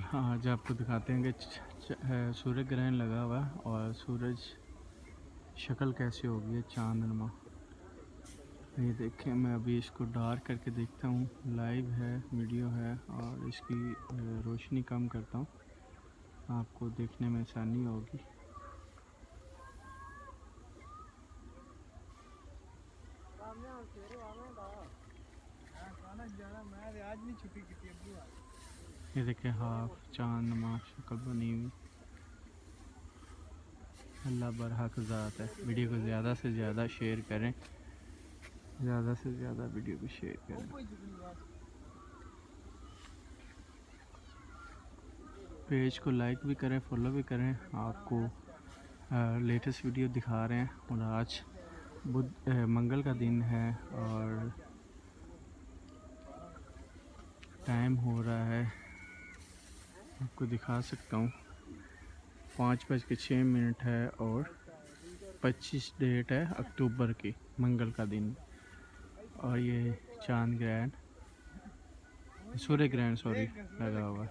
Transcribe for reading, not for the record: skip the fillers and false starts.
आज आपको दिखाते हैं कि सूर्य ग्रहण लगा हुआ है और सूरज शक्ल कैसे होगी है चांदनमा। ये देखें, मैं अभी इसको डार्क करके देखता हूँ। लाइव है, वीडियो है और इसकी रोशनी कम करता हूँ, आपको देखने में आसानी होगी। ये देखें, हाफ चांदनमा शक्ल बनी हुई। अल्लाह बरहक ज़ात है। वीडियो को ज़्यादा से ज़्यादा शेयर करें, ज़्यादा से ज़्यादा वीडियो को शेयर करें। पेज को लाइक भी करें, फॉलो भी करें। आपको लेटेस्ट वीडियो दिखा रहे हैं। और आज मंगल का दिन है और टाइम हो रहा है, आपको दिखा सकता हूँ, 5:06 है और 25 डेट है अक्टूबर की, मंगल का दिन। और ये चांद ग्रहण, सूर्य ग्रहण सॉरी लगा हुआ है।